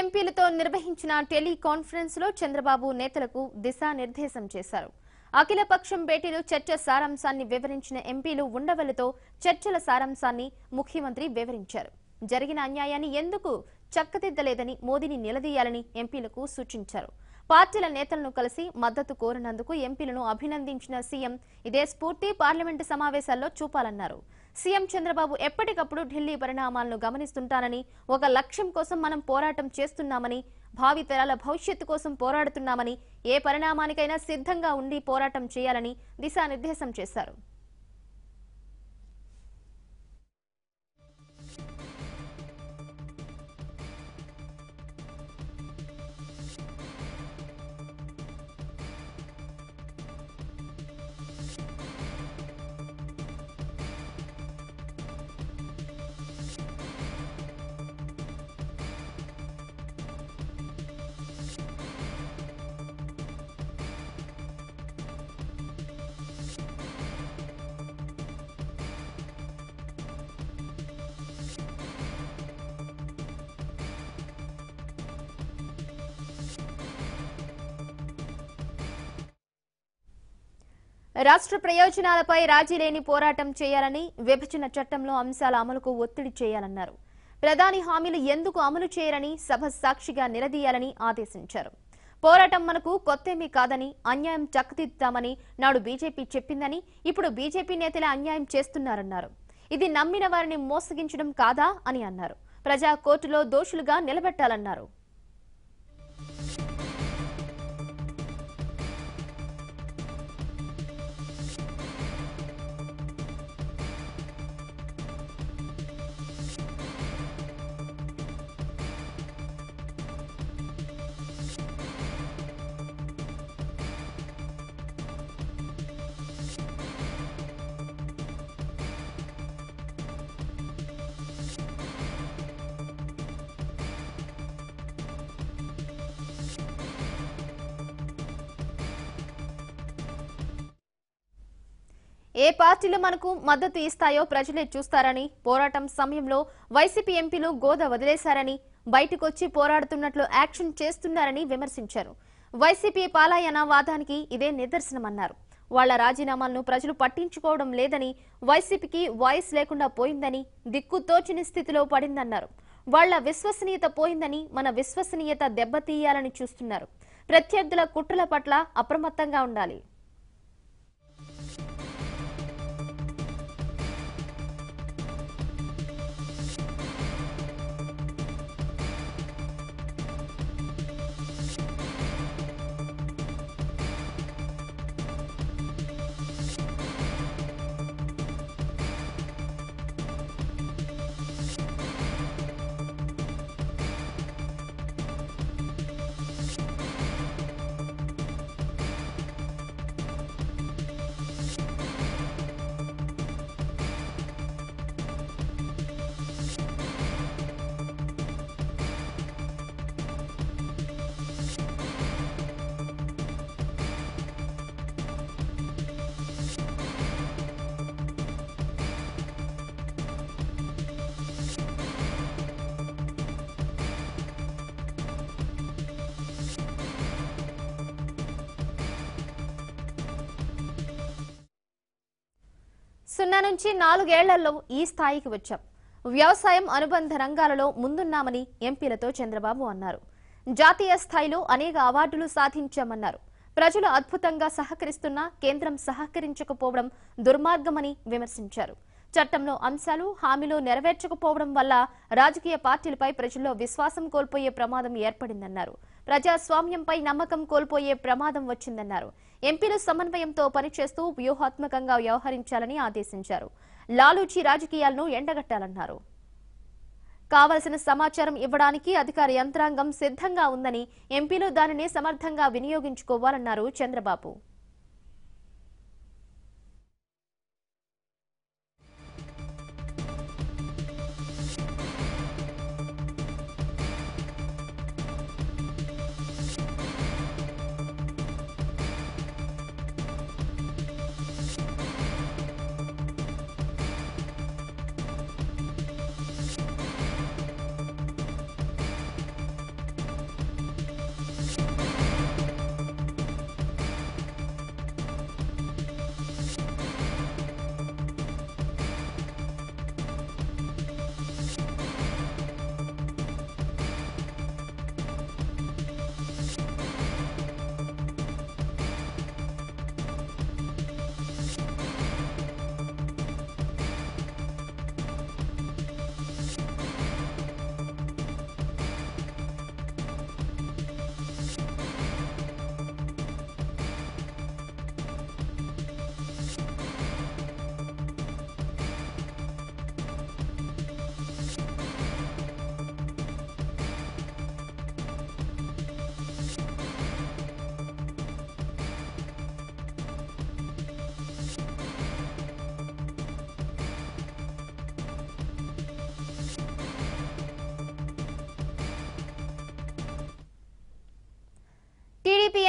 ఎంపీలతో నిర్వహించిన టెలికాన్ఫరెన్స్ లో చంద్రబాబు నేతలకు దిశానిర్దేశం చేశారు. అఖిలపక్షం భేటీలో చర్చ సారాంశాన్ని వివరించిన ఎంపీలు ఉండవల్లితో చర్చల సారాంశాన్ని ముఖ్యమంత్రి వివరించారు. జరిగిన అన్యాయాన్ని ఎందుకు చక్కదిద్దలేదని మోదీని నిలదీయాలని ఎంపీలకు సూచించారు. పార్టీల నేతలను కలిసి మద్దతు కోరినందుకు ఎంపీలను అభినందించిన సీఎం ఇదే స్ఫూర్తి పార్లమెంటు సమావేశాల్లో చూపాలన్నారు. సీఎం చంద్రబాబు ఎప్పటికప్పుడు ఢిల్లీ పరిణామాలను గమనిస్తుంటానని, ఒక లక్ష్యం కోసం మనం పోరాటం చేస్తున్నామని, భావితరాల భవిష్యత్తు కోసం పోరాడుతున్నామని, ఏ పరిణామానికైనా సిద్ధంగా ఉండి పోరాటం చేయాలని దిశానిర్దేశం చేశారు. రాష్ట్ర ప్రయోజనాలపై రాజీ లేని పోరాటం చేయాలని, విభజన చట్టంలో అంశాల అమలుకు ఒత్తిడి చేయాలన్నారు. ప్రధాని హామీలు ఎందుకు అమలు చేయరని సభ సాక్షిగా నిలదీయాలని ఆదేశించారు. పోరాటం మనకు కొత్తేమీ కాదని, అన్యాయం చక్కదిద్దామని నాడు బీజేపీ చెప్పిందని, ఇప్పుడు బీజేపీ నేతలే అన్యాయం చేస్తున్నారన్నారు. ఇది నమ్మిన వారిని మోసగించడం కాదా అని అన్నారు. ప్రజా కోర్టులో దోషులుగా నిలబెట్టాలన్నారు. ఏ పార్టీలు మనకు మద్దతు ఇస్తాయో ప్రజలే చూస్తారని, పోరాటం సమయంలో వైసీపీ ఎంపీలు గోద వదిలేశారని, బయటకొచ్చి పోరాడుతున్నట్లు యాక్షన్ చేస్తున్నారని విమర్శించారు. వైసీపీ పాలాయన వాదానికి ఇదే నిదర్శనమన్నారు. వాళ్ల రాజీనామాలను ప్రజలు పట్టించుకోవడం లేదని, వైసీపీకి వాయిస్ లేకుండా పోయిందని, దిక్కుతోచని స్థితిలో పడిందన్నారు. వాళ్ల విశ్వసనీయత పోయిందని, మన విశ్వసనీయత దెబ్బతీయాలని చూస్తున్నారు. ప్రత్యర్థుల కుట్రల పట్ల అప్రమత్తంగా ఉండాలి. సున్నా నుంచి 4 ఏళ్లలో ఈ స్థాయికి వచ్చాం. వ్యవసాయం అనుబంధ రంగాలలో ముందున్నామని ఎంపీలతో చంద్రబాబు అన్నారు. జాతీయ స్థాయిలో అనేక అవార్డులు సాధించామన్నారు. ప్రజలు అద్భుతంగా సహకరిస్తున్నా కేంద్రం సహకరించకపోవడం దుర్మార్గమని విమర్శించారు. చట్టంలో అంశాలు, హామీలు నెరవేర్చకపోవడం వల్ల రాజకీయ పార్టీలపై ప్రజల్లో విశ్వాసం కోల్పోయే ప్రమాదం ఏర్పడిందన్నారు. ప్రజాస్వామ్యంపై నమ్మకం కోల్పోయే ప్రమాదం వచ్చిందన్నారు. ఎంపీలు సమన్వయంతో పనిచేస్తూ వ్యూహాత్మకంగా వ్యవహరించాలని ఆదేశించారు. లాలూచి రాజకీయాలను ఎండగట్టాలన్నారు. కావలసిన సమాచారం ఇవ్వడానికి అధికార యంత్రాంగం సిద్ధంగా ఉందని, ఎంపీలు దానిని సమర్థంగా వినియోగించుకోవాలన్నారు చంద్రబాబు.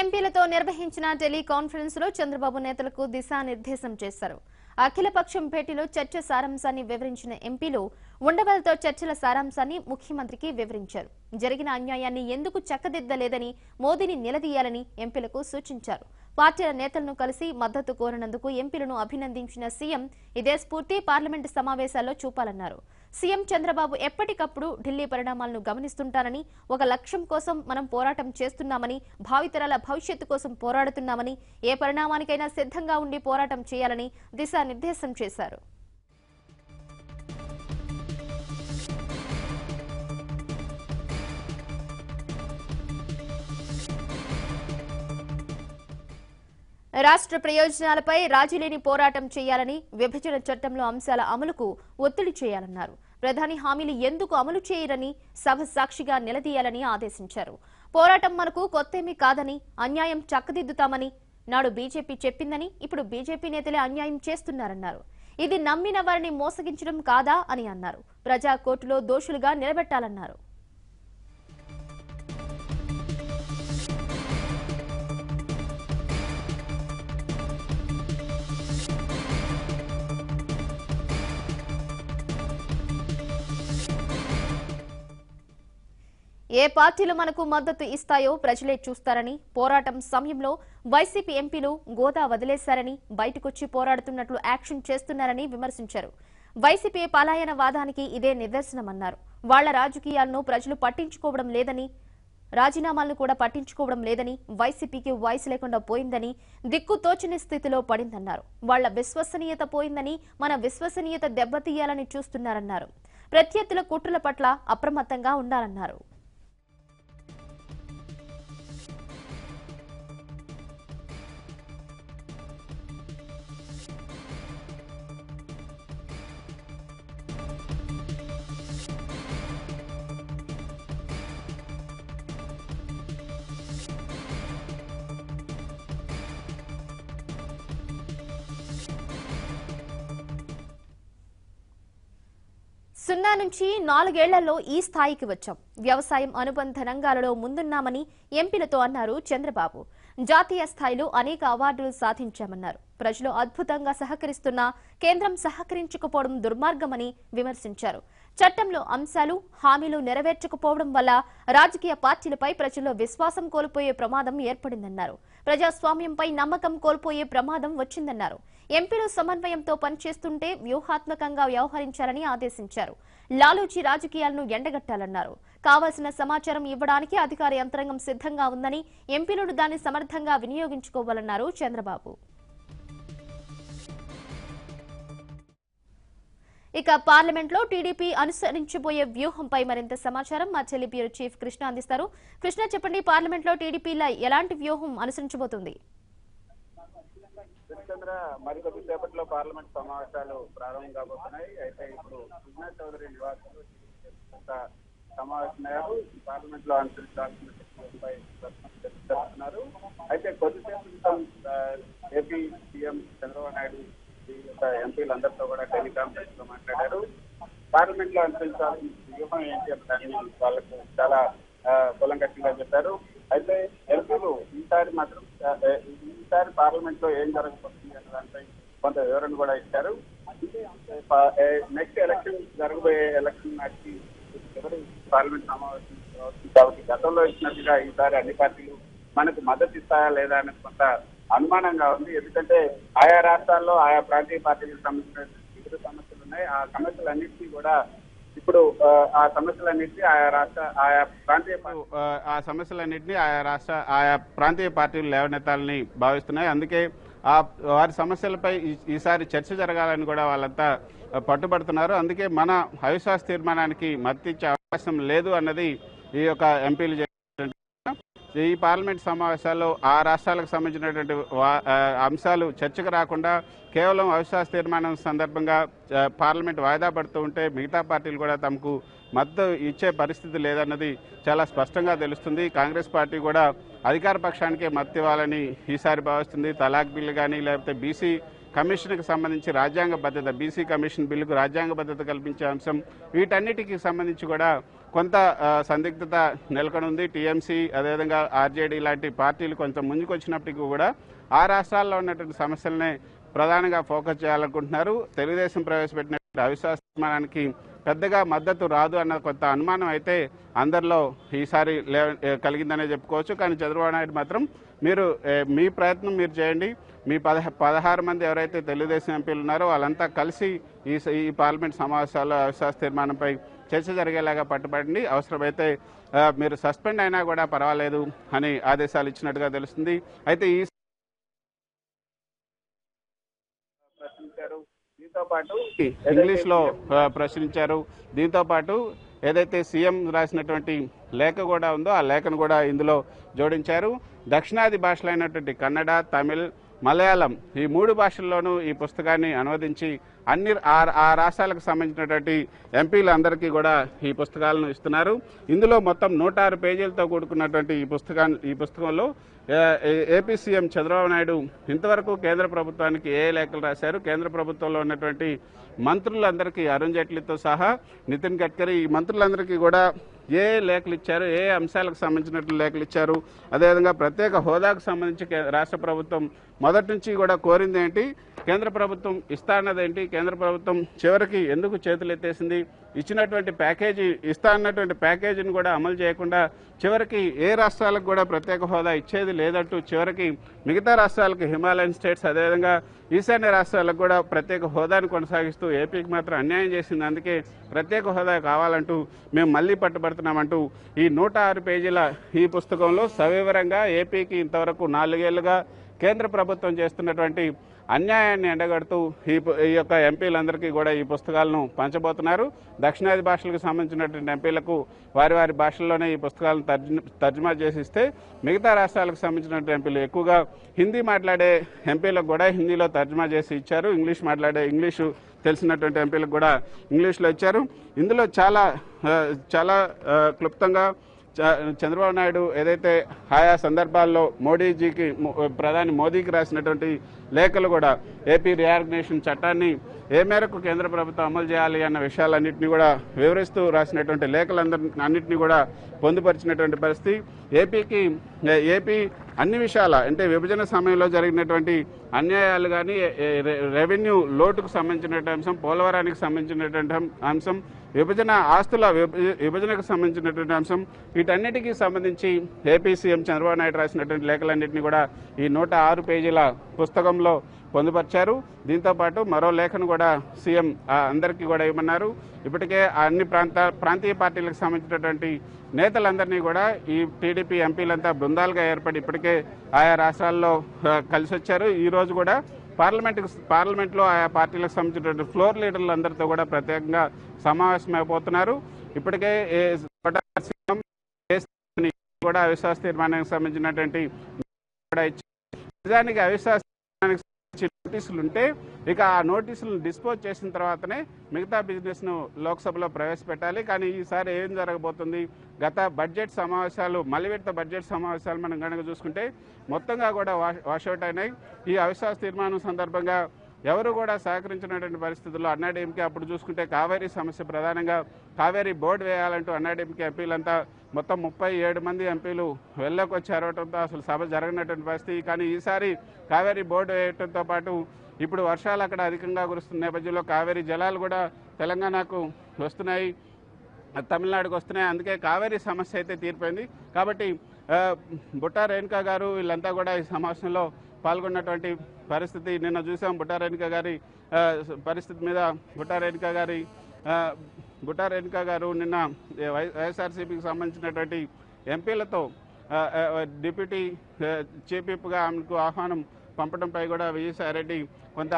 ఎంపీలతో నిర్వహించిన టెలికాన్ఫరెన్స్ లో చంద్రబాబు నేతలకు దిశానిర్దేశం చేశారు. అఖిలపక్షం భేటీలో చర్చ సారాంశాన్ని వివరించిన ఎంపీలు ఉండవల్లితో చర్చల సారాంశాన్ని ముఖ్యమంత్రికి వివరించారు. జరిగిన అన్యాయాన్ని ఎందుకు చక్కదిద్దలేదని మోదీని నిలదీయాలని ఎంపీలకు సూచించారు. పార్టీల నేతలను కలిసి మద్దతు కోరినందుకు ఎంపీలను అభినందించిన సీఎం ఇదే స్ఫూర్తి పార్లమెంటు సమావేశాల్లో చూపాలన్నారు. సీఎం చంద్రబాబు ఎప్పటికప్పుడు ఢిల్లీ పరిణామాలను గమనిస్తుంటారని, ఒక లక్ష్యం కోసం మనం పోరాటం చేస్తున్నామని, భావితరాల భవిష్యత్తు కోసం పోరాడుతున్నామని, ఏ పరిణామానికైనా సిద్ధంగా ఉండి పోరాటం చేయాలని దిశానిర్దేశం చేశారు. రాష్ట్ర ప్రయోజనాలపై రాజీలేని పోరాటం చేయాలని, విభజన చట్టంలో అంశాల అమలుకు ఒత్తిడి చేయాలన్నారు. ప్రధాని హామీలు ఎందుకు అమలు చేయరని సభ సాక్షిగా నిలదీయాలని ఆదేశించారు. పోరాటం మనకు కొత్తేమీ కాదని, అన్యాయం చక్కదిద్దుతామని నాడు బీజేపీ చెప్పిందని ఇప్పుడు బీజేపీ నేతలే అన్యాయం చేస్తున్నారన్నారు. ఇది నమ్మిన వారిని మోసగించడం కాదా అని అన్నారు. ప్రజా కోర్టులో దోషులుగా నిలబెట్టాలన్నారు. ఏ పార్టీలు మనకు మద్దతు ఇస్తాయో ప్రజలే చూస్తారని, పోరాటం సమయంలో వైసీపీ ఎంపీలు గోదా వదిలేశారని, బయటకొచ్చి పోరాడుతున్నట్లు యాక్షన్ చేస్తున్నారని విమర్శించారు. వైసీపీ పలాయన వాదానికి ఇదే నిదర్శనమన్నారు. వాళ్ల రాజకీయాలను ప్రజలు పట్టించుకోవడం లేదని, రాజీనామాలను కూడా పట్టించుకోవడం లేదని, వైసీపీకి వాయిస్ లేకుండా పోయిందని, దిక్కు తోచని స్థితిలో పడిందన్నారు. వాళ్ల విశ్వసనీయత పోయిందని, మన విశ్వసనీయత దెబ్బతీయాలని చూస్తున్నారన్నారు. ప్రత్యర్థుల కుట్రల పట్ల అప్రమత్తంగా ఉండాలన్నారు. సున్నా నుంచి 4 ఏళ్లలో ఈ స్థాయికి వచ్చాం. వ్యవసాయం అనుబంధ రంగాలలో ముందున్నామని ఎంపీలతో అన్నారు చంద్రబాబు. జాతీయ స్థాయిలో అనేక అవార్డులు సాధించామన్నారు. ప్రజలు అద్భుతంగా సహకరిస్తున్నా కేంద్రం సహకరించకపోవడం దుర్మార్గమని విమర్శించారు. చట్టంలో అంశాలు, హామీలు నెరవేర్చకపోవడం వల్ల రాజకీయ పార్టీలపై ప్రజల్లో విశ్వాసం కోల్పోయే ప్రమాదం ఏర్పడిందన్నారు. ప్రజాస్వామ్యంపై నమ్మకం కోల్పోయే ప్రమాదం వచ్చిందన్నారు. ఎంపీలు సమన్వయంతో పనిచేస్తుంటే వ్యూహాత్మకంగా వ్యవహరించాలని ఆదేశించారు. లాలూచి రాజకీయాలను ఎండగట్టాలన్నారు. కావాల్సిన సమాచారం ఇవ్వడానికి అధికార యంత్రాంగం సిద్ధంగా ఉందని, ఎంపీలు దాన్ని సమర్థంగా వినియోగించుకోవాలన్నారు చంద్రబాబు. ఇక పార్లమెంట్లో టీడీపీ అనుసరించబోయే వ్యూహంపై మరింత సమాచారం మా చెల్లి బ్యూరో చీఫ్ కృష్ణ అందిస్తారు. కృష్ణ, చెప్పండి, పార్లమెంట్లో టీడీపీలో ఎలాంటి వ్యూహం అనుసరించబోతుంది? మరికొద్ది సేపట్లో పార్లమెంట్ సమావేశాలు ప్రారంభం కాబోతున్నాయి. అయితే ఇప్పుడు కృష్ణా చౌదరి నివాసంలో సమావేశమయ్యారు. పార్లమెంట్ లో అనుసరించాల్సిన చర్చలపై చర్చిస్తున్నారు. అయితే కొద్దిసేపు క్రితం ఏపీ సీఎం చంద్రబాబు నాయుడు ఎంపీలందరితో కూడా టెలికాన్ఫరెన్స్ లో మాట్లాడారు. పార్లమెంట్ లో అనుసరించాల్సిన వ్యూహం ఏంటి అని వాళ్ళకు చాలా కూలంకషంగా చెప్పారు. అయితే ఎంపీలు ఈసారి పార్లమెంట్ లో ఏం జరగబోతుంది అనే దానిపై కొంత వివరణ కూడా ఇచ్చారు. నెక్స్ట్ ఎలక్షన్ జరగబోయే ఎలక్షన్ నాటికి చివరి పార్లమెంట్ సమావేశం కాబట్టి గతంలో ఇచ్చినట్టుగా ఈసారి అన్ని పార్టీలు మనకు మద్దతు ఇస్తాయా లేదా అనేది కొంత అనుమానంగా ఉంది. ఎందుకంటే ఆయా రాష్ట్రాల్లో ఆయా ప్రాంతీయ పార్టీలకు సంబంధించిన వివిధ సమస్యలు ఉన్నాయి. ఆ సమస్యలన్నింటినీ కూడా ఇప్పుడు ఆ సమస్యలన్నింటినీ ఆయా ప్రాంతీయ పార్టీలు లేవనెత్తాలని భావిస్తున్నాయి. అందుకే వారి సమస్యలపై ఈసారి చర్చ జరగాలని కూడా వాళ్ళంతా పట్టుబడుతున్నారు. అందుకే మన అవిశ్వాస తీర్మానానికి మద్దతు ఇచ్చే అవకాశం లేదు అన్నది ఈ యొక్క ఎంపీలు ఈ పార్లమెంట్ సమావేశాల్లో ఆ రాష్ట్రాలకు సంబంధించినటువంటి అంశాలు చర్చకు రాకుండా కేవలం అవిశ్వాస తీర్మానం సందర్భంగా పార్లమెంట్ వాయిదా పడుతూ ఉంటే మిగతా పార్టీలు కూడా తమకు మద్దతు ఇచ్చే పరిస్థితి లేదన్నది చాలా స్పష్టంగా తెలుస్తుంది. కాంగ్రెస్ పార్టీ కూడా అధికార పక్షానికే మద్దతు ఇవ్వాలని ఈసారి భావిస్తుంది. తలాక్ బిల్లు కానీ లేకపోతే బీసీ కమిషన్కి సంబంధించి రాజ్యాంగ భద్రత, బీసీ కమిషన్ బిల్లుకు రాజ్యాంగ భద్రత కల్పించే అంశం, వీటన్నిటికీ సంబంధించి కూడా కొంత సందిగ్ధత నెలకొనుంది. టీఎంసీ అదేవిధంగా ఆర్జేడీ లాంటి పార్టీలు కొంత ముందుకు వచ్చినప్పటికీ కూడా ఆ రాష్ట్రాల్లో ఉన్నటువంటి సమస్యలనే ప్రధానంగా ఫోకస్ చేయాలనుకుంటున్నారు. తెలుగుదేశం ప్రవేశపెట్టిన అవిశ్వాస తీర్మానానికి పెద్దగా మద్దతు రాదు అన్న కొంత అనుమానం అయితే అందరిలో ఈసారి కలిగిందనే చెప్పుకోవచ్చు. కానీ చంద్రబాబు నాయుడు మాత్రం మీ ప్రయత్నం మీరు చేయండి, మీ 16 మంది ఎవరైతే తెలుగుదేశం ఎంపీలు ఉన్నారో వాళ్ళంతా కలిసి ఈ పార్లమెంట్ సమావేశాల్లో అవిశ్వాస తీర్మానంపై చర్చ జరిగేలాగా పట్టుబడండి, అవసరమైతే మీరు సస్పెండ్ అయినా కూడా పర్వాలేదు అని ఆదేశాలు ఇచ్చినట్టుగా తెలుస్తుంది. అయితే ఈ దీంతో పాటు ఇంగ్లీష్ లో ప్రశ్నించారు. దీంతో పాటు ఏదైతే సీఎం రాసినటువంటి లేఖ కూడా ఉందో ఆ లేఖను కూడా ఇందులో జోడించారు. దక్షిణాది భాషలైనటువంటి కన్నడ, తమిళ్, మలయాళం ఈ 3 భాషల్లోనూ ఈ పుస్తకాన్ని అనువదించి అన్ని ఆ రాష్ట్రాలకు సంబంధించినటువంటి ఎంపీలందరికీ కూడా ఈ పుస్తకాలను ఇస్తున్నారు. ఇందులో మొత్తం 106 పేజీలతో కూడుకున్నటువంటి ఈ పుస్తకంలో ఏపీ సీఎం చంద్రబాబు నాయుడు ఇంతవరకు కేంద్ర ప్రభుత్వానికి ఏ లేఖలు రాశారు, కేంద్ర ప్రభుత్వంలో ఉన్నటువంటి మంత్రులందరికీ, అరుణ్ జైట్లీతో సహా నితిన్ గడ్కరీ, ఈ మంత్రులందరికీ కూడా ఏ లేఖలు ఇచ్చారు, ఏ అంశాలకు సంబంధించినట్లు లేఖలు ఇచ్చారు, అదేవిధంగా ప్రత్యేక హోదాకు సంబంధించి రాష్ట్ర ప్రభుత్వం మొదటి నుంచి కూడా కోరింది ఏంటి, కేంద్ర ప్రభుత్వం ఇస్తా అన్నదేంటి, కేంద్ర ప్రభుత్వం చివరికి ఎందుకు చేతులు ఎత్తేసింది, ఇచ్చినటువంటి ప్యాకేజీ ఇస్తా అన్నటువంటి ప్యాకేజీని కూడా అమలు చేయకుండా చివరికి ఏ రాష్ట్రాలకు కూడా ప్రత్యేక హోదా ఇచ్చేది లేదంటూ చివరికి మిగతా రాష్ట్రాలకు, హిమాలయన్ స్టేట్స్ అదేవిధంగా ఈశాన్య రాష్ట్రాలకు కూడా ప్రత్యేక హోదాను కొనసాగిస్తూ ఏపీకి మాత్రం అన్యాయం చేసింది, అందుకే ప్రత్యేక హోదా కావాలంటూ మేము మళ్లీ పట్టుబడుతున్నామంటూ ఈ 106 పేజీల ఈ పుస్తకంలో సవివరంగా ఏపీకి ఇంతవరకు 4 ఏళ్లుగా కేంద్ర ప్రభుత్వం చేస్తున్నటువంటి అన్యాయాన్ని ఎండగడుతూ ఈ యొక్క ఎంపీలందరికీ కూడా ఈ పుస్తకాలను పంచబోతున్నారు. దక్షిణాది భాషలకు సంబంధించినటువంటి ఎంపీలకు వారి భాషల్లోనే ఈ పుస్తకాలను తర్జుమా చేసి ఇస్తే మిగతా రాష్ట్రాలకు సంబంధించినటువంటి ఎంపీలు, ఎక్కువగా హిందీ మాట్లాడే ఎంపీలకు కూడా హిందీలో తర్జుమా చేసి ఇచ్చారు. ఇంగ్లీషు తెలిసినటువంటి ఎంపీలకు కూడా ఇంగ్లీష్లో ఇచ్చారు. ఇందులో చాలా క్లుప్తంగా చంద్రబాబు నాయుడు ఏదైతే ఆయా సందర్భాల్లో ప్రధాని మోదీకి రాసినటువంటి లేఖలు కూడా ఏపీ రీఆర్గనైజేషన్ చట్టాన్ని ఏ మేరకు కేంద్ర ప్రభుత్వం అమలు చేయాలి అన్న విషయాలన్నింటినీ కూడా వివరిస్తూ రాసినటువంటి లేఖలన్నింటినీ కూడా పొందుపరిచినటువంటి పరిస్థితి. ఏపీ అన్ని విషయాల అంటే విభజన సమయంలో జరిగినటువంటి అన్యాయాలు కానీ, రెవెన్యూ లోటుకు సంబంధించినటువంటి అంశం, పోలవరానికి సంబంధించినటువంటి అంశం, ఆస్తుల విభజనకు సంబంధించినటువంటి అంశం, వీటన్నిటికీ సంబంధించి ఏపీ సీఎం చంద్రబాబు నాయుడు రాసినటువంటి లేఖలన్నింటినీ కూడా ఈ 106 పేజీల పుస్తకంలో పొందుపరిచారు. దీంతో పాటు మరో లేఖను కూడా సీఎం అందరికీ కూడా ఇవ్వమన్నారు. ఇప్పటికే అన్ని ప్రాంతీయ పార్టీలకు సంబంధించినటువంటి నేతలందరినీ కూడా ఈ టీడీపీ ఎంపీలంతా బృందాలుగా ఏర్పడి ఇప్పటికే ఆయా రాష్ట్రాల్లో కలిసి వచ్చారు. ఈ రోజు కూడా పార్లమెంట్లో ఆయా పార్టీలకు సంబంధించినటువంటి ఫ్లోర్ లీడర్లందరితో కూడా ప్రత్యేకంగా సమావేశమైపోతున్నారు. ఇప్పటికే కూడా అవిశ్వాస తీర్మానానికి సంబంధించినటువంటి నిజానికి అవిశ్వాస నోటీసులు ఉంటే ఇక ఆ నోటీసులను డిస్పోజ్ చేసిన తర్వాతనే మిగతా బిజినెస్ ను లోక్సభలో ప్రవేశపెట్టాలి. కానీ ఈసారి ఏం జరగబోతుంది, గత బడ్జెట్ సమావేశాలు, మలివిడత బడ్జెట్ సమావేశాలు మనం కనుక చూసుకుంటే మొత్తంగా కూడా వాషౌట్ అయినాయి. ఈ అవిశ్వాస తీర్మానం సందర్భంగా ఎవరు కూడా సహకరించినటువంటి పరిస్థితుల్లో అన్నాడీఎంకే అప్పుడు చూసుకుంటే కావేరీ సమస్య ప్రధానంగా కావేరీ బోర్డు వేయాలంటూ అన్నాడీఎంకే ఎంపీలంతా మొత్తం 37 మంది ఎంపీలు వెళ్ళకు వచ్చి అరవడంతో అసలు సభ జరగనటువంటి పరిస్థితి. కానీ ఈసారి కావేరీ బోర్డు వేయడంతో పాటు ఇప్పుడు వర్షాలు అక్కడ అధికంగా కురుస్తున్న నేపథ్యంలో కావేరీ జలాలు కూడా తెలంగాణకు వస్తున్నాయి, తమిళనాడుకు వస్తున్నాయి. అందుకే కావేరీ సమస్య అయితే తీరిపోయింది. కాబట్టి బుట్టా రేణుకా గారు వీళ్ళంతా కూడా ఈ సమావేశంలో పాల్గొన్నటువంటి పరిస్థితి నిన్న చూసాం. బుట్టా రేణుకా గారి పరిస్థితి మీద బుట్టా రేణుకా గారు నిన్న వైఎస్ఆర్సీపీకి సంబంధించినటువంటి ఎంపీలతో డిప్యూటీ చీఫ్ విప్గా ఆమెకు ఆహ్వానం పంపడంపై కూడా విజయసాయిరెడ్డి కొంత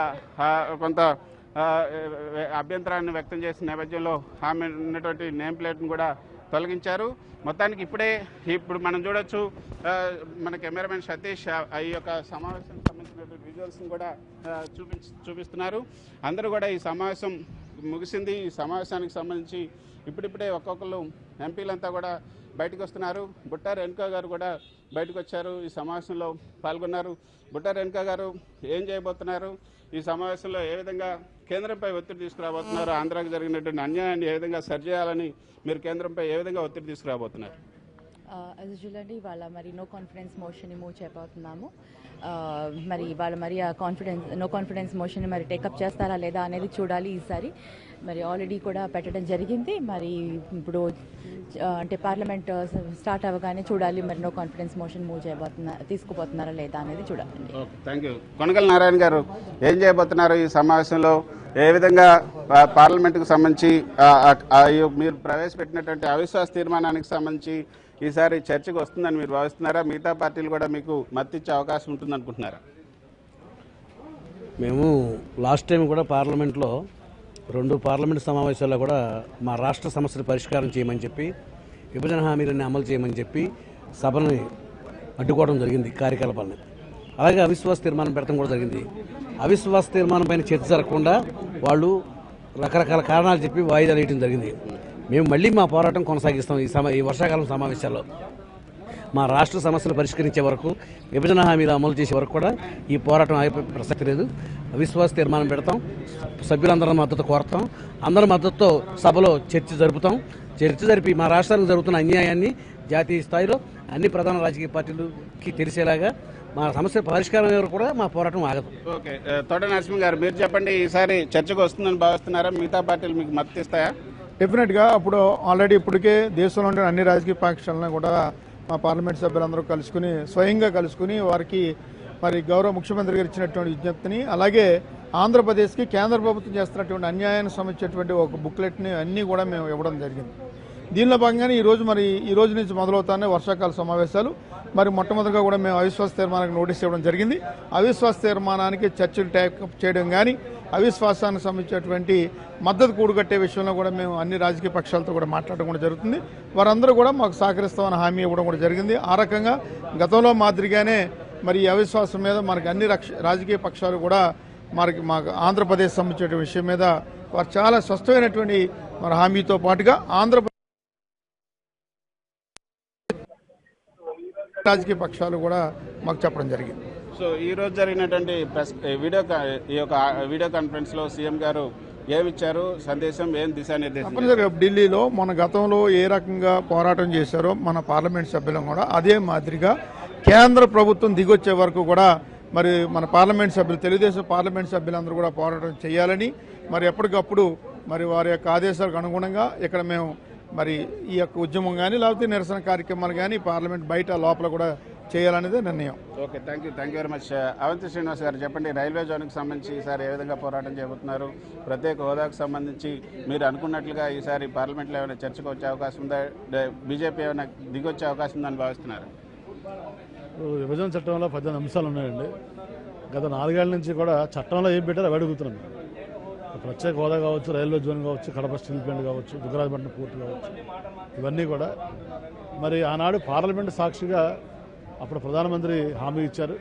అభ్యంతరాన్ని వ్యక్తం చేసిన నేపథ్యంలో ఆమె ఉన్నటువంటి నేమ్ ప్లేట్ను కూడా తొలగించారు. మొత్తానికి ఇప్పుడు మనం చూడొచ్చు, మన కెమెరామెన్ సతీష్ ఈ యొక్క సమావేశానికి సంబంధించినటువంటి విజువల్స్ని కూడా చూపిస్తున్నారు. అందరూ కూడా ఈ సమావేశం ముగిసింది. ఈ సమావేశానికి సంబంధించి ఇప్పుడిప్పుడే ఒక్కొక్కరు ఎంపీలంతా కూడా బయటకు వస్తున్నారు. బుట్టా రేణుకా గారు కూడా బయటకు వచ్చారు, ఈ సమావేశంలో పాల్గొన్నారు. బుట్టా రేణుకా గారు ఏం చేయబోతున్నారు, ఈ సమావేశంలో ఏ విధంగా కేంద్రంపై ఒత్తిడి తీసుకురాబోతున్నారు, ఆంధ్రాకి జరిగినటువంటి అన్యాయాన్ని ఏ విధంగా సరిచేయాలని మీరు కేంద్రంపై ఏ విధంగా ఒత్తిడి తీసుకురాబోతున్నారు? యూజువల్లీ వాళ్ళ మరి నో కాన్ఫిడెన్స్ మోషన్ని మూవ్ చేయబోతున్నాము. మరి వాళ్ళ మరి ఆ నో కాన్ఫిడెన్స్ మోషన్ని మరి టేకప్ చేస్తారా లేదా అనేది చూడాలి. ఈసారి మరి ఆల్రెడీ కూడా పెట్టడం జరిగింది. మరి ఇప్పుడు అంటే పార్లమెంట్ స్టార్ట్ అవ్వగానే చూడాలి మరి నో కాన్ఫిడెన్స్ మోషన్ తీసుకుపోతున్నారా లేదా అనేది చూడాలి. Thank you. కొనకల నారాయణ గారు ఏం చేయబోతున్నారు ఈ సమావేశంలో? ఏ విధంగా పార్లమెంటుకు సంబంధించి మీరు ప్రవేశపెట్టినటువంటి అవిశ్వాస తీర్మానానికి సంబంధించి ఈసారి చర్చకు వస్తుందని మీరు భావిస్తున్నారా? మిగతా పార్టీలు కూడా మీకు మద్దతిచ్చే అవకాశం ఉంటుందనుకుంటున్నారా? మేము లాస్ట్ టైం కూడా పార్లమెంట్లో 2 పార్లమెంట్ సమావేశాల్లో కూడా మా రాష్ట్ర సమస్యలు పరిష్కారం చేయమని చెప్పి, విభజన హామీలన్నీ అమలు చేయమని చెప్పి సభని అడ్డుకోవడం జరిగింది, కార్యకలాపాలని. అలాగే అవిశ్వాస తీర్మానం పెట్టడం కూడా జరిగింది. అవిశ్వాస తీర్మానం పైన చర్చ జరగకుండా వాళ్ళు రకరకాల కారణాలు చెప్పి వాయిదాలు వేయడం జరిగింది. మేము మళ్ళీ మా పోరాటం కొనసాగిస్తాం. ఈ వర్షాకాలం సమావేశాల్లో మా రాష్ట్ర సమస్యలు పరిష్కరించే వరకు, విభజన హామీలు అమలు చేసే వరకు కూడా ఈ పోరాటం ఆగే ప్రసక్తి లేదు. అవిశ్వాస తీర్మానం పెడతాం, సభ్యులందరి మద్దతు కోరతాం, అందరి మద్దతుతో సభలో చర్చ జరుపుతాం. చర్చ జరిపి మా రాష్ట్రానికి జరుగుతున్న అన్యాయాన్ని జాతీయ స్థాయిలో అన్ని ప్రధాన రాజకీయ పార్టీలకి తెలిసేలాగా మా సమస్య పరిష్కారం వరకు కూడా మా పోరాటం ఆగదు. ఓకే, తోట నరసింహ గారు మీరు చెప్పండి, ఈసారి చర్చకు వస్తుందని భావిస్తున్నారా? మిగతా పార్టీలు మీకు మద్దతు ఇస్తాయా? డెఫినెట్గా అప్పుడు ఆల్రెడీ ఇప్పటికే దేశంలో ఉండే అన్ని రాజకీయ పక్షాలను కూడా మా పార్లమెంట్ సభ్యులందరూ స్వయంగా కలుసుకుని వారికి మరి గౌరవ ముఖ్యమంత్రి గారు ఇచ్చినటువంటి విజ్ఞప్తిని, అలాగే ఆంధ్రప్రదేశ్కి కేంద్ర ప్రభుత్వం చేస్తున్నటువంటి అన్యాయాన్ని సంబంధించినటువంటి ఒక బుక్లెట్ని అన్నీ కూడా మేము ఇవ్వడం జరిగింది. దీనిలో భాగంగానే ఈ రోజు నుంచి మొదలవుతానే వర్షాకాల సమావేశాలు. మరి మొట్టమొదటిగా కూడా మేము అవిశ్వాస తీర్మానానికి నోటీస్ ఇవ్వడం జరిగింది. అవిశ్వాస తీర్మానానికి చర్చలు టేకప్ చేయడం కానీ, అవిశ్వాసానికి సంబంధించినటువంటి మద్దతు కూడుకట్టే విషయంలో కూడా మేము అన్ని రాజకీయ పక్షాలతో కూడా మాట్లాడడం కూడా జరుగుతుంది. వారందరూ కూడా మాకు సహకరిస్తామని హామీ ఇవ్వడం కూడా జరిగింది. ఆ రకంగా గతంలో మాదిరిగానే మరి ఈ అవిశ్వాసం మీద మనకి అన్ని రాజకీయ పక్షాలు కూడా మాకు ఆంధ్రప్రదేశ్ సంబంధించిన విషయం మీద వారు చాలా స్పష్టమైనటువంటి మరి హామీతో పాటుగా ఆంధ్రప్రదేశ్ రాజకీయ పక్షాలు కూడా మాకు చెప్పడం జరిగింది. సో ఈ రోజు జరిగినటువంటి వీడియో కాన్ఫరెన్స్ లో సీఎం గారు ఏమిచ్చారు సందేశం, ఏం దిశానిర్దేశం? తప్పనిసరిగా ఢిల్లీలో మన గతంలో ఏ రకంగా పోరాటం చేశారో మన పార్లమెంట్ సభ్యులం కూడా అదే మాదిరిగా కేంద్ర ప్రభుత్వం దిగొచ్చే వరకు కూడా మరి మన పార్లమెంట్ సభ్యులు, తెలుగుదేశం పార్లమెంట్ సభ్యులందరూ కూడా పోరాటం చేయాలని, మరి ఎప్పటికప్పుడు మరి వారి యొక్క ఆదేశాలకు అనుగుణంగా ఇక్కడ మేము మరి ఈ యొక్క ఉద్యమం కానీ లేకపోతే నిరసన కార్యక్రమాలు కానీ పార్లమెంట్ బయట లోపల కూడా చేయాలనేదే నిర్ణయం. Okay, thank you very much. Avanthi Srinivas గారు చెప్పండి, రైల్వే జోన్కి సంబంధించి ఈసారి ఏ విధంగా పోరాటం చేయబోతున్నారు? ప్రత్యేక హోదాకు సంబంధించి మీరు అనుకున్నట్లుగా ఈసారి పార్లమెంట్లో ఏమైనా చర్చకు వచ్చే అవకాశం ఉందా? బీజేపీ ఏమైనా దిగొచ్చే అవకాశం ఉందని భావిస్తున్నారు? విభజన చట్టంలో 18 అంశాలు ఉన్నాయండి. గత 4 ఏళ్ల నుంచి కూడా చట్టంలో ఏం పెట్టారో అవి అడుగుతున్నాం. ప్రత్యేక హోదా కావచ్చు, రైల్వే జోన్ కావచ్చు, కడప స్టీల్ ప్లాంట్ కావచ్చు, దుగ్గరాజపట్నం పోర్టు కావచ్చు, ఇవన్నీ కూడా మరి ఆనాడు పార్లమెంటు సాక్షిగా అప్పుడు ప్రధానమంత్రి హామీ ఇచ్చారు.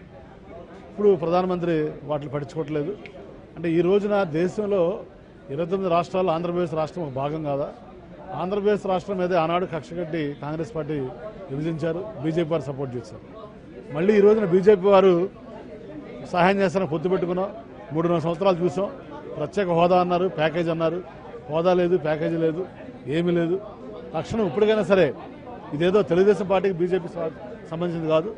ఇప్పుడు ప్రధానమంత్రి వాటిని పట్టించుకోవట్లేదు. అంటే ఈ రోజున దేశంలో 29 రాష్ట్రాలు ఆంధ్రప్రదేశ్ రాష్ట్రం ఒక భాగం కాదా? ఆంధ్రప్రదేశ్ రాష్ట్రం మీద ఆనాడు కక్ష కట్టి కాంగ్రెస్ పార్టీ విభజించారు, బీజేపీ వారు సపోర్ట్ చేశారు. మళ్ళీ ఈ రోజున బీజేపీ వారు సహాయం చేస్తారని పొత్తు పెట్టుకున్నాం. 3.5 సంవత్సరాలు చూసాం. ప్రత్యేక హోదా అన్నారు, ప్యాకేజ్ అన్నారు. హోదా లేదు, ప్యాకేజీ లేదు, ఏమీ లేదు. తక్షణం ఇప్పటికైనా సరే ఇదేదో తెలుగుదేశం పార్టీకి బీజేపీ సంబంధించింది కాదు.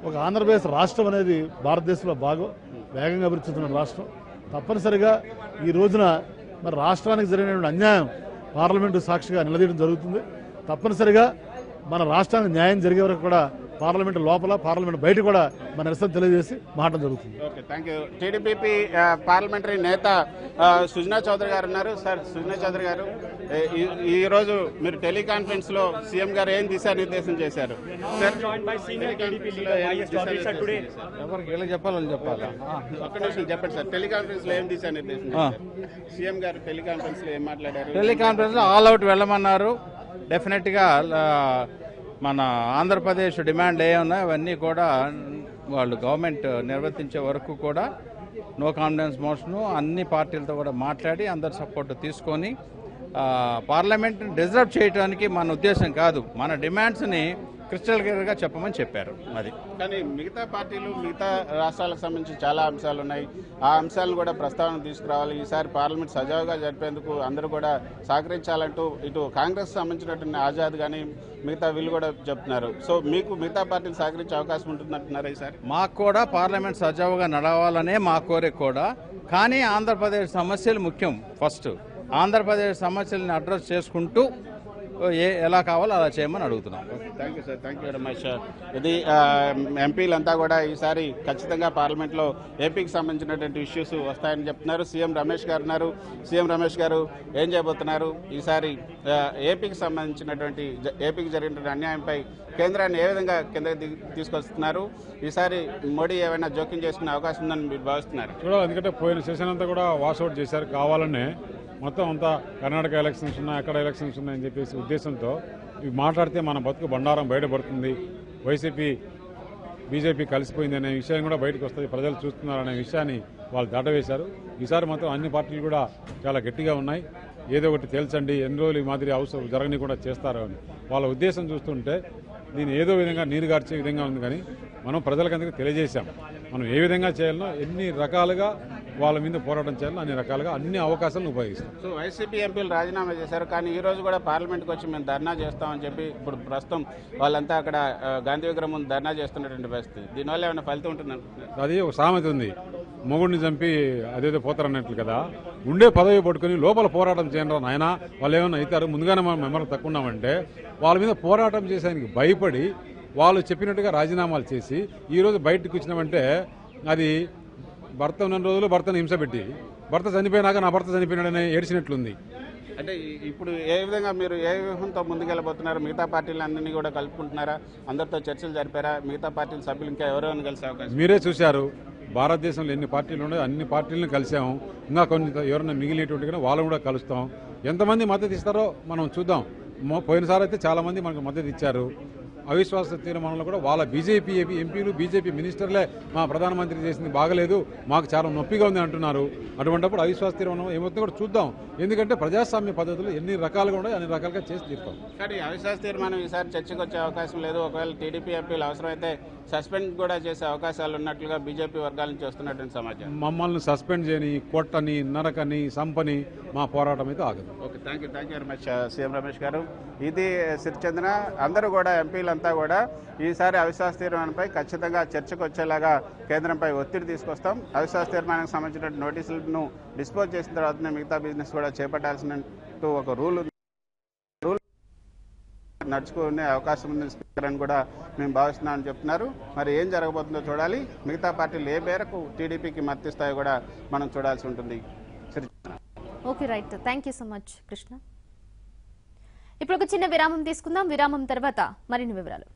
ఒక ఆంధ్రప్రదేశ్ రాష్ట్రం అనేది భారతదేశంలో భాగం, వేగంగా అభివృద్ధి చెందుతున్న రాష్ట్రం. తప్పనిసరిగా ఈ రోజున మరి రాష్ట్రానికి జరిగినటువంటి అన్యాయం పార్లమెంటు సాక్షిగా నిలదీయడం జరుగుతుంది. తప్పనిసరిగా మన రాష్ట్రానికి న్యాయం జరిగే వరకు కూడా పార్లమెంటు లోపల, పార్లమెంటు బయట కూడా మన నిరసన తెలియజేసి మాట్లాడడం జరుగుతుంది. Okay, thank you. TDP parliamentary నేత సుజనా చౌదరి గారు ఉన్నారు. సార్, సుజనా చౌదరి గారు, ఈ రోజు మీరు టెలికాన్ఫరెన్స్ లో సీఎం గారు ఏం దిశానిర్దేశం చేశారు? ఎవరికి చెప్పాలని చెప్పాలా? ఒక్క నిమిషం చెప్పండి సార్, టెలికాన్ఫరెన్స్ లో ఏం దిశానిర్దేశం చేశారు? సీఎం గారు టెలికాన్ఫరెన్స్ లో ఏం మాట్లాడారు? టెలికాన్ఫరెన్స్ లో ఆల్ అవుట్ వెళ్ళమన్నారు. డెఫినెట్ గా మన ఆంధ్రప్రదేశ్ డిమాండ్ ఏమున్నాయో అవన్నీ కూడా వాళ్ళు గవర్నమెంట్ నిర్వర్తించే వరకు కూడా నో కాన్ఫిడెన్స్ మోషన్ అన్ని పార్టీలతో కూడా మాట్లాడి అందరి సపోర్ట్ తీసుకొని పార్లమెంట్ డిజర్వ్ చేయడానికి మన ఉద్దేశం కాదు, మన డిమాండ్స్ని క్రిస్టల్ క్లియర్గా చెప్పమని చెప్పారు. అది కానీ మిగతా పార్టీలు మిగతా రాష్ట్రాలకు సంబంధించి చాలా అంశాలు ఉన్నాయి. ఆ అంశాలను కూడా ప్రస్తావన తీసుకురావాలి. ఈసారి పార్లమెంట్ సజావుగా జరిపేందుకు అందరూ కూడా సహకరించాలంటూ ఇటు కాంగ్రెస్ సంబంధించినటువంటి ఆజాద్ కానీ మిగతా వీళ్ళు కూడా చెప్తున్నారు. సో మీకు మిగతా పార్టీలు సహకరించే అవకాశం ఉంటుందంటున్నారు ఈసారి? మాకు కూడా పార్లమెంట్ సజావుగా నడవాలనే మా కోరిక కూడా. కానీ ఆంధ్రప్రదేశ్ సమస్యలు ముఖ్యం. ఫస్ట్ ఆంధ్రప్రదేశ్ సమస్యలను అడ్రస్ చేసుకుంటూ ఎలా కావాలో అలా చేయమని అడుగుతున్నాం. Thank you sir, thank you very much. ఇది ఎంపీలంతా కూడా ఈసారి ఖచ్చితంగా పార్లమెంట్లో ఏపీకి సంబంధించినటువంటి ఇష్యూస్ వస్తాయని చెప్తున్నారు. సీఎం రమేష్ గారు ఉన్నారు. సీఎం రమేష్ గారు ఏం చేయబోతున్నారు? ఈసారి ఏపీకి సంబంధించినటువంటి ఏపీకి జరిగినటువంటి అన్యాయంపై కేంద్రాన్ని ఏ విధంగా కిందకి తీసుకొస్తున్నారు? ఈసారి మోడీ ఏమైనా జోక్యం చేసుకునే అవకాశం ఉందని మీరు భావిస్తున్నారు? చూడాలి, ఎందుకంటే పోయిన సెషన్ అంతా కూడా వాషౌట్ చేశారు. కావాలనే మొత్తం అంతా కర్ణాటక ఎలక్షన్స్ ఉన్నాయి, అక్కడ ఎలక్షన్స్ ఉన్నాయని చెప్పేసి ఉద్దేశంతో ఇవి మాట్లాడితే మన బతుకు బండారం బయటపడుతుంది, వైసీపీ బీజేపీ కలిసిపోయింది అనే విషయం కూడా బయటకు వస్తుంది, ప్రజలు చూస్తున్నారనే విషయాన్ని వాళ్ళు దాటవేశారు. ఈసారి మాత్రం అన్ని పార్టీలు కూడా చాలా గట్టిగా ఉన్నాయి. ఏదో ఒకటి తేల్చండి, ఎన్ని రోజులు ఈ మాదిరి అవసరం జరగని కూడా చేస్తారు అని వాళ్ళ ఉద్దేశం చూస్తుంటే దీన్ని ఏదో విధంగా నీరుగార్చే విధంగా ఉంది. కానీ మనం ప్రజలకందరికీ తెలియజేశాం మనం ఏ విధంగా చేయాలనో, ఎన్ని రకాలుగా వాళ్ళ మీద పోరాటం చేయాలో అన్ని రకాలుగా అన్ని అవకాశాలను ఉపయోగిస్తాం. సో వైసీపీ ఎంపీలు రాజీనామా చేశారు, కానీ ఈ రోజు కూడా పార్లమెంట్కి వచ్చి మేము ధర్నా చేస్తామని చెప్పి ఇప్పుడు ప్రస్తుతం వాళ్ళంతా అక్కడ గాంధీ విగ్రహం ముందు ధర్నా చేస్తున్నటువంటి పరిస్థితి. దీనివల్ల ఏమైనా ఫలితం ఉంటుందంటున్నారు? అది ఒక సామెత ఉంది, మొగుడిని చంపి అదేదో పోతారన్నట్లు కదా. ఉండే పదవి పట్టుకుని లోపల పోరాటం చేయండి నాయన, వాళ్ళు ఏమైనా అవుతారు, ముందుగానే మనం మెంబర్లు తక్కువ ఉన్నామంటే వాళ్ళ మీద పోరాటం చేసేందుకు భయపడి వాళ్ళు చెప్పినట్టుగా రాజీనామాలు చేసి ఈరోజు బయటకు వచ్చినామంటే అది భర్త ఉన్న రోజులు భర్తను హింస పెట్టి భర్త చనిపోయినాక నా భర్త చనిపోయినాడని ఏడ్చినట్లుంది. అంటే ఇప్పుడు ఏ విధంగా మీరు ఏ వ్యూహంతో ముందుకెళ్ళబోతున్నారు? మిగతా పార్టీలన్నీ కూడా కలుపుకుంటున్నారా? అందరితో చర్చలు జరిపారా? మిగతా పార్టీల సభ్యులు ఇంకా ఎవరెవరిని కలిసే అవకాశం? మీరే చూశారు, భారతదేశంలో ఎన్ని పార్టీలు ఉన్నాయో అన్ని పార్టీలను కలిసాము. ఇంకా కొన్ని ఎవరైనా మిగిలినటువంటి కానీ వాళ్ళని కూడా కలుస్తాం. ఎంతమంది మద్దతు ఇస్తారో మనం చూద్దాం. పోయినసారి అయితే చాలామంది మనకు మద్దతు ఇచ్చారు. అవిశ్వాస తీర్మానంలో కూడా వాళ్ళ బీజేపీ ఎంపీలు బీజేపీ మినిస్టర్లే మా ప్రధానమంత్రి చేసింది బాగలేదు, మాకు చాలా నొప్పిగా ఉంది అంటున్నారు. అటువంటిప్పుడు అవిశ్వాస తీర్మానం ఏమవుతుందో కూడా చూద్దాం. ఎందుకంటే ప్రజాస్వామ్య పద్ధతులు ఎన్ని రకాలుగా ఉన్నాయో అన్ని రకాలుగా చేసి తీరుతాం. కానీ అవిశ్వాస తీర్మానం ఈసారి చర్చకు వచ్చే అవకాశం లేదు. ఒకవేళ టీడీపీ ఎంపీలు అవసరమైతే సస్పెండ్ కూడా చేసే అవకాశాలు ఉన్నట్లుగా బీజేపీ వర్గాల నుంచి వస్తున్నటువంటి సమాచారం. మమ్మల్ని సస్పెండ్ చేయని, కొట్టని, నరకని, సంపని మా పోరాటం అయితే ఆగదు. Okay, thank you very much CM Ramesh గారు. ఇది సిరిచంద్ర, అందరూ కూడా ఎంపీలంతా కూడా ఈసారి అవిశ్వాస తీర్మానంపై ఖచ్చితంగా చర్చకు వచ్చేలాగా కేంద్రంపై ఒత్తిడి తీసుకొస్తాం. అవిశ్వాస తీర్మానానికి సంబంధించిన నోటీసులను డిస్పోజ్ చేసిన తర్వాతనే మిగతా బిజినెస్ కూడా చేపట్టాల్సినట్టు ఒక రూల్ నడుచుకునే అవకాశం ఉంది స్పీకర్ అని కూడా మేము భావిస్తున్నామని చెప్తున్నారు. మరి ఏం జరగబోతుందో చూడాలి. మిగతా పార్టీలు ఏ మేరకు టీడీపీకి మద్దతిస్తాయో కూడా మనం చూడాల్సి ఉంటుంది. Okay, right, thank you so much Krishna. ఇప్పుడు ఒక చిన్న విరామం తీసుకుందాం. విరామం తర్వాత మరిన్ని వివరాలు.